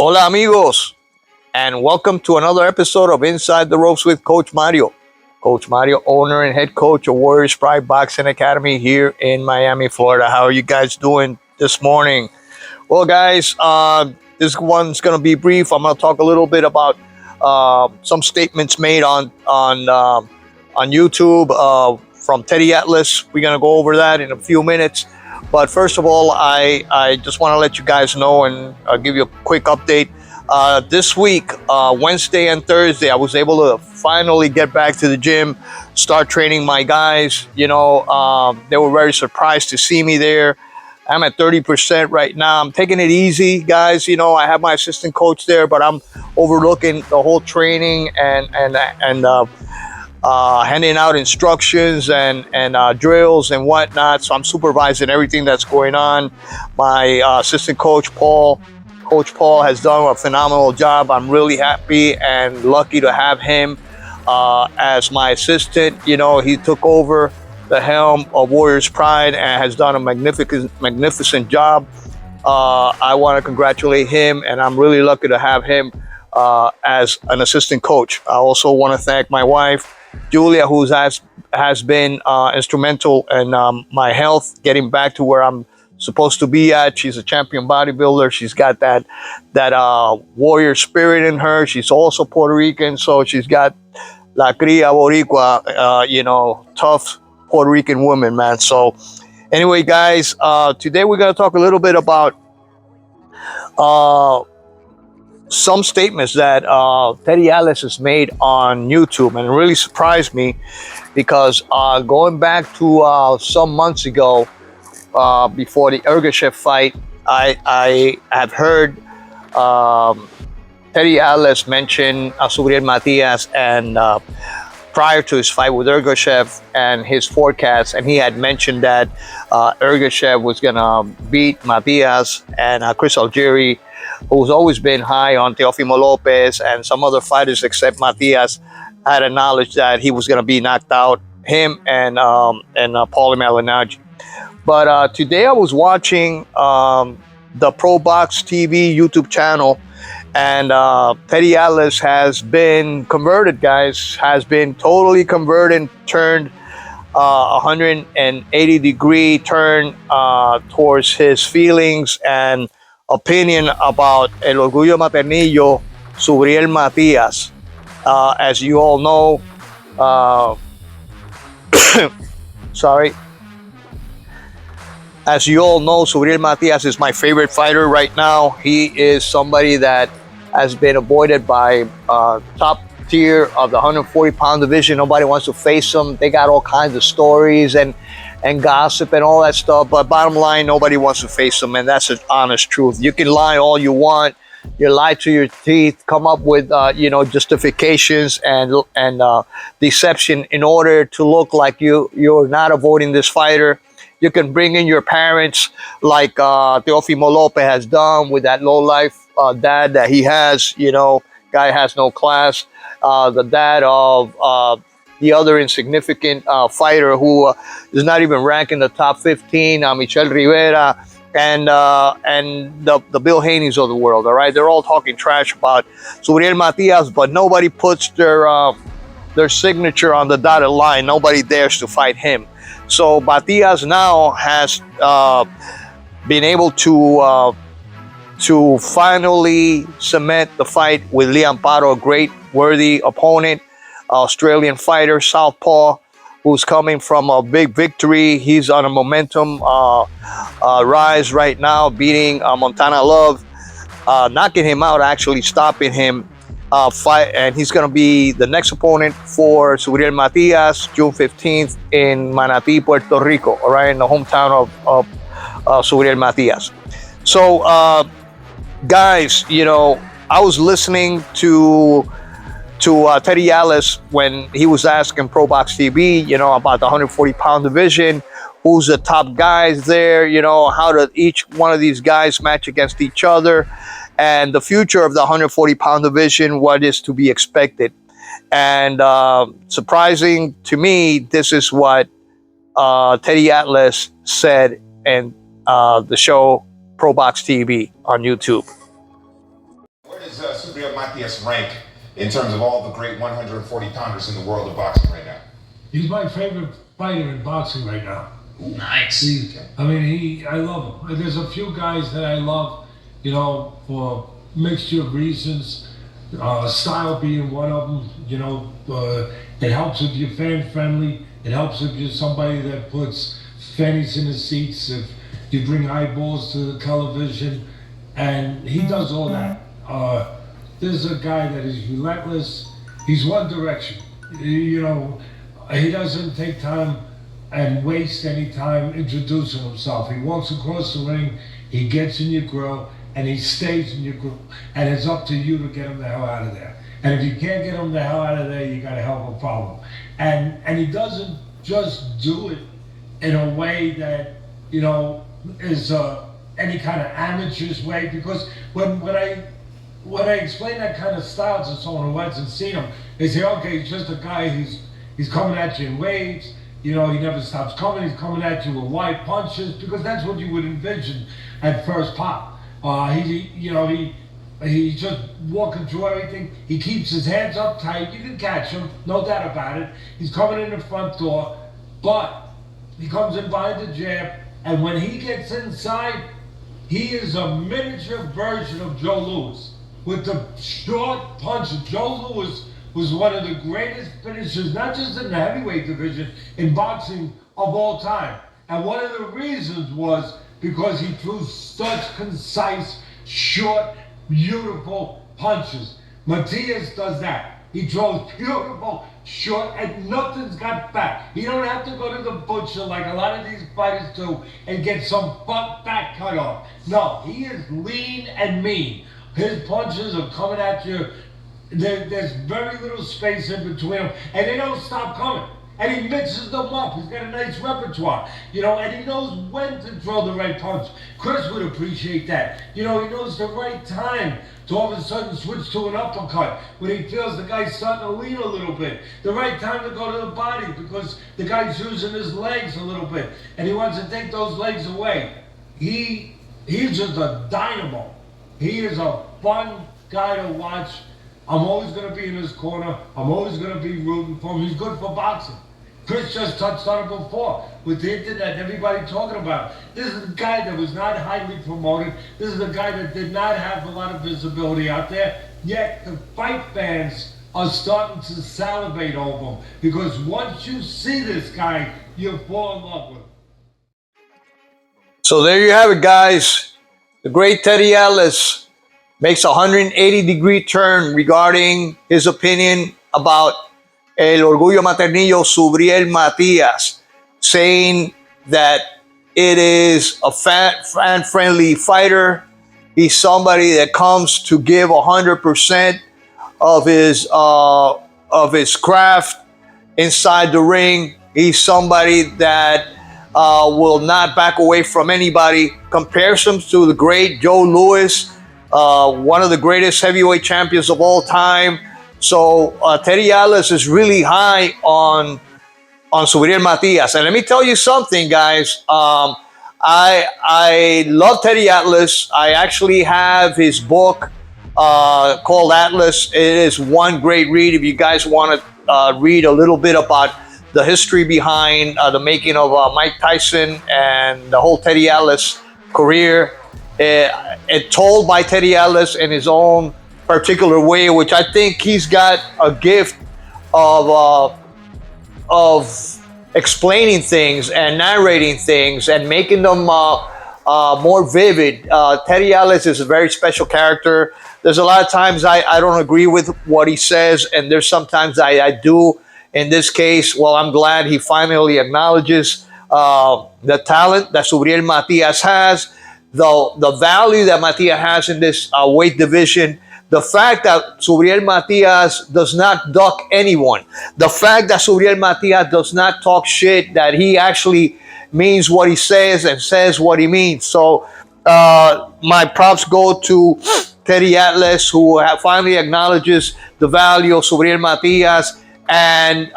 Hola, amigos, and welcome to another episode of Inside the Ropes with Coach Mario. Coach Mario, owner and head coach of Warriors Pride Boxing Academy here in Miami, Florida. How are you guys doing this morning? Well, guys, this one's going to be brief. I'm going to talk a little bit about some statements made on YouTube from Teddy Atlas. We're going to go over that in a few minutes. But first of all, I just want to let you guys know and give you a quick update. This week, Wednesday and Thursday, I was able to finally get back to the gym, start training my guys. You know, they were very surprised to see me there. I'm at 30% right now. I'm taking it easy, guys. You know, I have my assistant coach there, but I'm overlooking the whole training and handing out instructions and drills and whatnot. So I'm supervising everything that's going on. My assistant coach, Coach Paul, has done a phenomenal job. I'm really happy and lucky to have him as my assistant. You know, he took over the helm of Warriors Pride and has done a magnificent job. I want to congratulate him, and I'm really lucky to have him as an assistant coach. I also want to thank my wife, Julia, who has been instrumental in my health, getting back to where I'm supposed to be at. She's a champion bodybuilder. She's got that warrior spirit in her. She's also Puerto Rican, so she's got la cria boricua, you know, tough Puerto Rican woman, man. So anyway, guys, today we're going to talk a little bit about some statements that Teddy Atlas has made on YouTube, and it really surprised me because going back to some months ago, before the Ergashev fight, I have heard Teddy Atlas mention Subriel Matias and prior to his fight with Ergashev and his forecast, and he had mentioned that Ergashev was gonna beat Matias, and Chris Algieri, who's always been high on Teofimo Lopez and some other fighters except Matias, had acknowledged that he was gonna be knocked out, him and Paulie Malignaggi. But today I was watching the Pro Box TV YouTube channel, and Teddy Atlas has been converted, guys, has been totally converted, turned 180-degree turn towards his feelings and opinion about El Orgullo Maternillo, Subriel Matias. As you all know, sorry. As you all know, Subriel Matias is my favorite fighter right now. He is somebody that has been avoided by top tier of the 140-pound division. Nobody wants to face him. They got all kinds of stories and gossip and all that stuff. But bottom line, nobody wants to face him, and that's an honest truth. You can lie all you want. You lie to your teeth, come up with you know, justifications and deception in order to look like you're not avoiding this fighter. You can bring in your parents like Teofimo Lopez has done with that low-life dad that he has. You know, guy has no class. The dad of the other insignificant fighter who is not even ranked in the top 15, Michel Rivera, and the Bill Haneys of the world, all right? They're all talking trash about Subriel Matias, but nobody puts their signature on the dotted line. Nobody dares to fight him. So Matias now has been able to finally cement the fight with Lee Amparo, a great, worthy opponent, Australian fighter, southpaw, who's coming from a big victory. He's on a momentum rise right now, beating Montana Love, knocking him out, actually stopping him. Fight, and he's going to be the next opponent for Subriel Matias, June 15th in Manatí, Puerto Rico, all right, in the hometown of Subriel Matias. So, guys, I was listening to Teddy Ellis when he was asking Pro Box TV, about the 140-pound division, who's the top guys there, how do each one of these guys match against each other, and the future of the 140-pound division, what is to be expected. And surprising to me, this is what Teddy Atlas said in the show Pro Box TV on YouTube. Where does Subriel Matias rank in terms of all the great 140 pounders in the world of boxing right now? He's my favorite fighter in boxing right now. Ooh, nice. I love him. There's a few guys that I love, for mixture of reasons. Style being one of them. It helps if you're fan friendly. It helps if you're somebody that puts fannies in the seats. If you bring eyeballs to the television, and he does all that. This is a guy that is relentless. He's one direction. He doesn't take time and waste any time introducing himself. He walks across the ring, he gets in your grill, and he stays in your grill. And it's up to you to get him the hell out of there. And if you can't get him the hell out of there, you got a hell of a problem. And he doesn't just do it in a way that, is any kind of amateur's way, because when I explain that kind of style to someone who hasn't seen him, they say, okay, he's just a guy he's coming at you in waves, he never stops coming, he's coming at you with wide punches, because that's what you would envision at first pop. He's just walking through everything. He keeps his hands up tight. You can catch him, no doubt about it. He's coming in the front door, but he comes in behind the jab, and when he gets inside, he is a miniature version of Joe Louis with the short punches. Joe Louis was one of the greatest finishers, not just in the heavyweight division, in boxing of all time. And one of the reasons was because he threw such concise, short, beautiful punches. Matias does that. He throws beautiful, short, and nothing's got back. He don't have to go to the butcher like a lot of these fighters do and get some back cut off. No, he is lean and mean. His punches are coming at you. There's very little space in between them, and they don't stop coming. And he mixes them up. He's got a nice repertoire, and he knows when to throw the right punch. Chris would appreciate that. He knows the right time to all of a sudden switch to an uppercut when he feels the guy's starting to lean a little bit. The right time to go to the body because the guy's using his legs a little bit, and he wants to take those legs away. He's just a dynamo. He is a fun guy to watch. I'm always going to be in his corner. I'm always going to be rooting for him. He's good for boxing. Chris just touched on it before with the internet and everybody talking about it. This is a guy that was not highly promoted. This is a guy that did not have a lot of visibility out there. Yet the fight fans are starting to salivate over him because once you see this guy, you fall in love with him. So there you have it, guys. The great Teddy Ellis makes a 180-degree turn regarding his opinion about El Orgullo Maternillo Subriel Matias, saying that it is a fan-friendly fighter. He's somebody that comes to give 100% of his craft inside the ring. He's somebody that will not back away from anybody. Compares him to the great Joe Louis, one of the greatest heavyweight champions of all time. So Teddy Ellis is really high on Subriel Matias. And let me tell you something, guys. I love Teddy Atlas. I actually have his book called Atlas. It is one great read if you guys want to read a little bit about the history behind the making of Mike Tyson and the whole Teddy Atlas career. It told by Teddy Atlas in his own particular way, which I think he's got a gift of explaining things and narrating things and making them more vivid. Teddy Ellis is a very special character. There's a lot of times I don't agree with what he says, and there's sometimes I do. In this case, well, I'm glad he finally acknowledges the talent that Subriel Matias has. the value that Matias has in this weight division, the fact that Subriel Matias does not duck anyone, the fact that Subriel Matias does not talk shit, that he actually means what he says and says what he means. So my props go to Teddy Atlas, who finally acknowledges the value of Subriel Matias and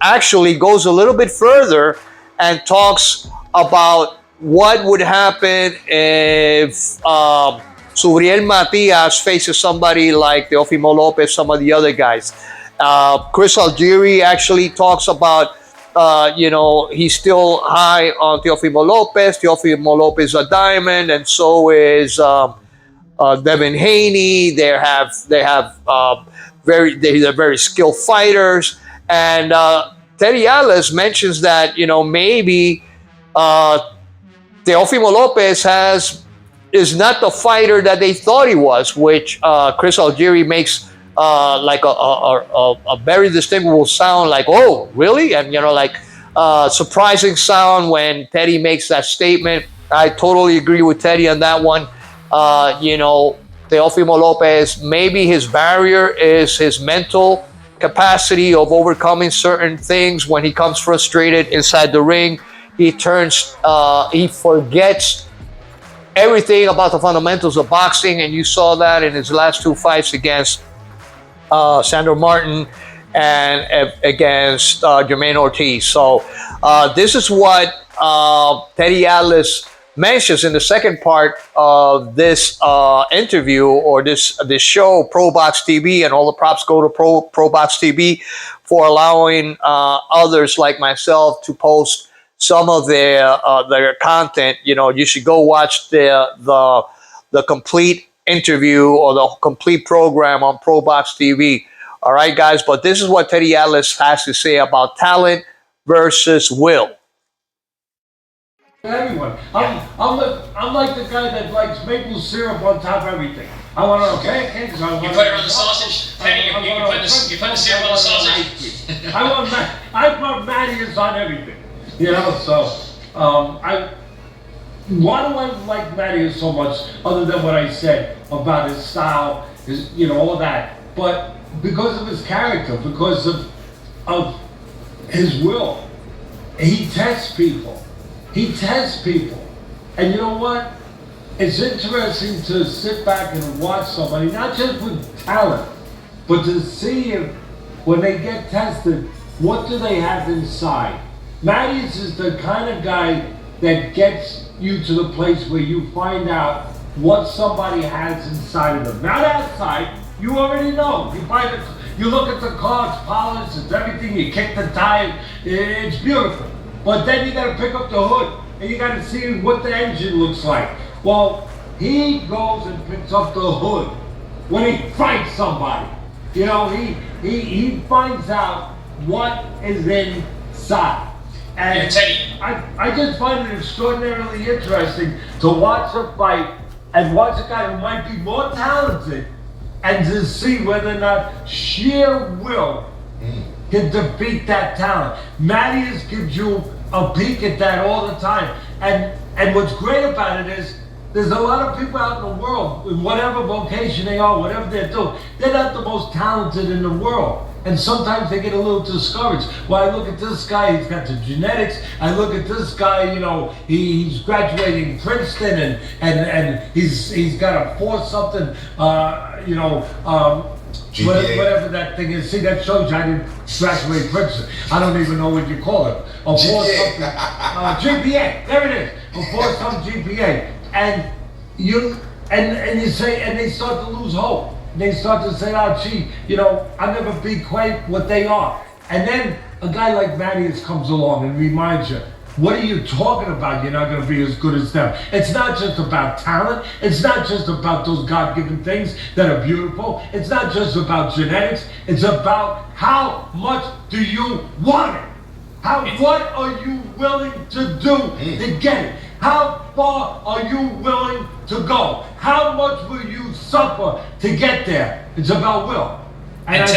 actually goes a little bit further and talks about what would happen if Subriel Matias faces somebody like Teofimo Lopez, some of the other guys. Chris Algieri actually talks about, he's still high on Teofimo Lopez. Teofimo Lopez is a diamond, and so is Devin Haney. They're very skilled fighters, and Teddy Atlas mentions that maybe Teofimo Lopez is not the fighter that they thought he was, which Chris Algieri makes like a very distinguishable sound, like, oh, really? And surprising sound when Teddy makes that statement. I totally agree with Teddy on that one. Teofimo Lopez, maybe his barrier is his mental capacity of overcoming certain things. When he comes frustrated inside the ring, he forgets everything about the fundamentals of boxing, and you saw that in his last two fights against Sandor Martin and against Jermaine Ortiz. So this is what Teddy Atlas mentions in the second part of this interview, or this show, Pro Box TV, and all the props go to Pro Box TV for allowing others like myself to post some of their content. You should go watch the complete interview or the complete program on Pro Box TV. All right, guys. But this is what Teddy Atlas has to say about talent versus will. Everyone, I'm like the guy that likes maple syrup on top of everything. I want to pancakes. You put it on the sausage, Teddy. You put the syrup on the sausage. I put Matias on everything. So why do I like Matias so much, other than what I said about his style, all that? But because of his character, because of his will, he tests people. And you know what? It's interesting to sit back and watch somebody, not just with talent, but to see if, when they get tested, what do they have inside? Matias is the kind of guy that gets you to the place where you find out what somebody has inside of them. Not outside, you already know. You look at the car, it's polished, it's everything, you kick the tire, it's beautiful. But then you gotta pick up the hood, and you gotta see what the engine looks like. Well, he goes and picks up the hood when he fights somebody. He finds out what is inside. And Teddy, I just find it extraordinarily interesting to watch a fight and watch a guy who might be more talented, and to see whether or not sheer will can defeat that talent. Matias gives you a peek at that all the time. And what's great about it is, there's a lot of people out in the world, in whatever vocation they are, whatever they're doing, they're not the most talented in the world. And sometimes they get a little discouraged. Well, I look at this guy, he's got the genetics. I look at this guy, he's graduating Princeton and he's got a 4-something, whatever that thing is. See, that shows you I didn't graduate Princeton. I don't even know what you call it. A 4-something GPA. There it is. A 4-something GPA. And you say, and they start to lose hope. They start to say, oh, gee, I'll never be quite what they are. And then a guy like Matias comes along and reminds you, what are you talking about? You're not going to be as good as them. It's not just about talent. It's not just about those God-given things that are beautiful. It's not just about genetics. It's about how much do you want it? What are you willing to do to get it? How far are you willing to go? How much will you suffer to get there? It's about will. And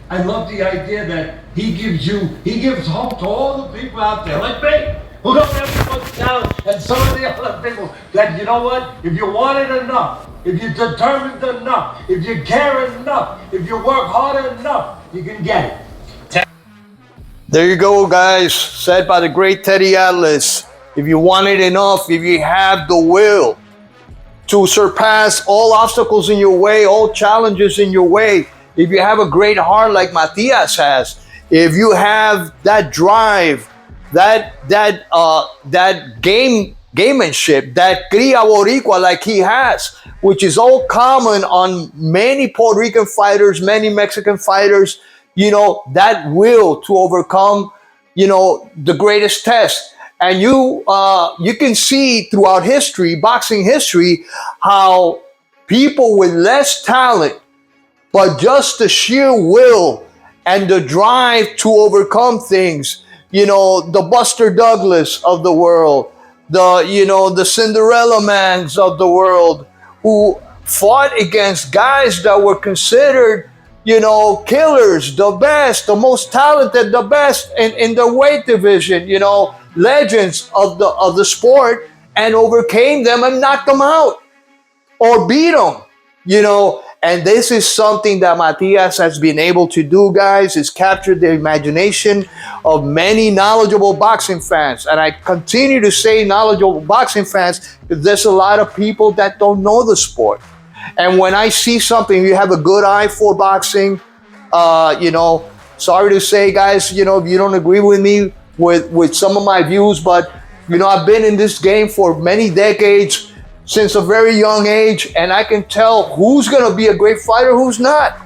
I love the idea that he gives hope to all the people out there like me who don't have much down, and some of the other people that, you know what, if you want it enough, if you're determined enough, if you care enough, if you work hard enough, you can get it. There you go, guys. Said by the great Teddy Atlas. If you want it enough, if you have the will to surpass all obstacles in your way, all challenges in your way, if you have a great heart like Matias has, if you have that drive, that gamemanship, that cria boricua like he has, which is all common on many Puerto Rican fighters, many Mexican fighters, you know, that will to overcome, you know, the greatest test. And you can see throughout history, boxing history, how people with less talent, but just the sheer will and the drive to overcome things, you know, the Buster Douglas of the world, the Cinderella Mans of the world, who fought against guys that were considered, you know, killers, the best, the most talented, the best in the weight division, you know, legends of the sport, and overcame them and knocked them out or beat them, you know. And this is something that Matias has been able to do, guys. It's captured the imagination of many knowledgeable boxing fans. And I continue to say knowledgeable boxing fans because there's a lot of people that don't know the sport. And when I see something, you have a good eye for boxing, you know, sorry to say, guys, you know, if you don't agree with me with some of my views, but, you know, I've been in this game for many decades, since a very young age, and I can tell who's going to be a great fighter, who's not.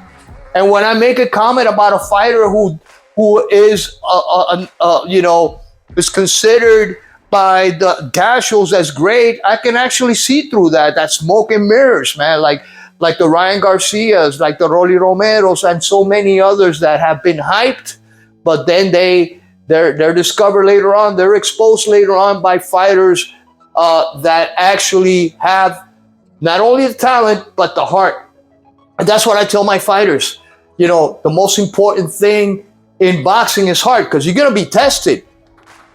And when I make a comment about a fighter who is, you know, is considered by the casuals as great, I can actually see through that. That's smoke and mirrors, man. Like the Ryan Garcias, like the Rolly Romeros, and so many others that have been hyped, but then they're discovered later on. They're exposed later on by fighters that actually have not only the talent, but the heart. And that's what I tell my fighters. You know, the most important thing in boxing is heart, because you're going to be tested.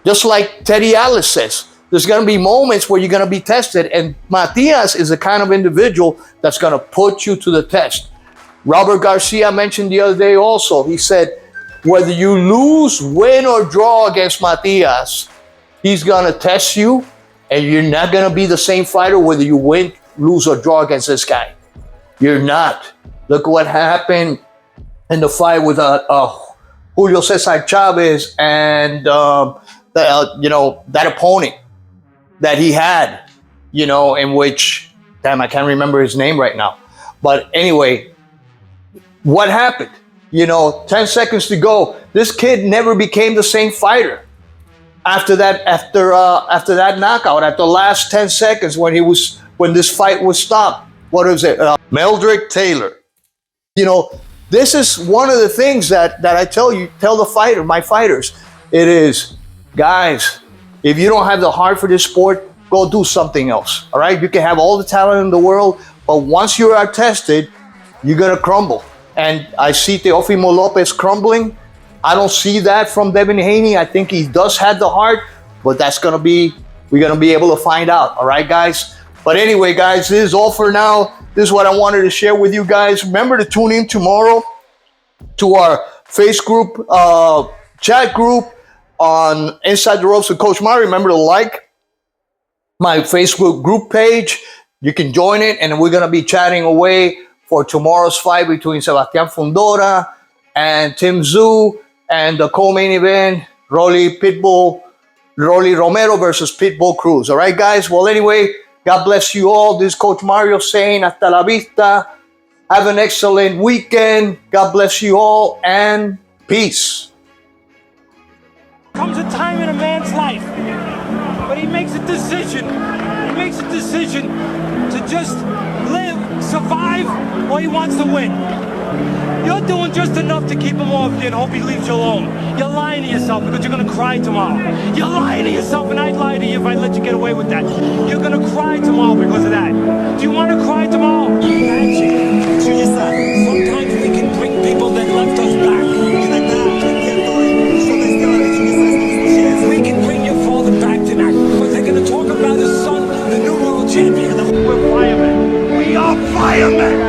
Just like Teddy Atlas says, there's going to be moments where you're going to be tested. And Matias is the kind of individual that's going to put you to the test. Robert Garcia mentioned the other day also, he said, whether you lose, win, or draw against Matias, he's going to test you. And you're not going to be the same fighter whether you win, lose, or draw against this guy. You're not. Look what happened in the fight with Julio Cesar Chavez and, you know, that opponent that he had, you know, in which, damn, I can't remember his name right now. But anyway, what happened? You know, 10 seconds to go. This kid never became the same fighter. After that knockout, at the last 10 seconds when this fight was stopped, what is it? Meldrick Taylor. You know, this is one of the things that I tell my fighters. It is, guys, if you don't have the heart for this sport, go do something else. All right, you can have all the talent in the world, but once you are tested, you're gonna crumble. And I see Teofimo Lopez crumbling. I don't see that from Devin Haney. I think he does have the heart, but we're going to be able to find out. All right, guys? But anyway, guys, this is all for now. This is what I wanted to share with you guys. Remember to tune in tomorrow to our Facebook chat group on Inside the Ropes with Coach Mario. Remember to like my Facebook group page. You can join it, and we're going to be chatting away for tomorrow's fight between Sebastian Fundora and Tim Tszyu. And the co-main event, Rolly Romero versus Pitbull Cruz. All right, guys? Well, anyway, God bless you all. This is Coach Mario saying hasta la vista. Have an excellent weekend. God bless you all, and peace. Comes a time in a man's life, but he makes a decision. He makes a decision to just live, survive, or he wants to win. You're doing just enough to keep him off you and hope he leaves you alone. You're lying to yourself because you're going to cry tomorrow. You're lying to yourself, and I'd lie to you if I let you get away with that. You're going to cry tomorrow because of that. Do you want to cry tomorrow? Sometimes we can bring people that left us back. We can bring your father back tonight because they're fireman.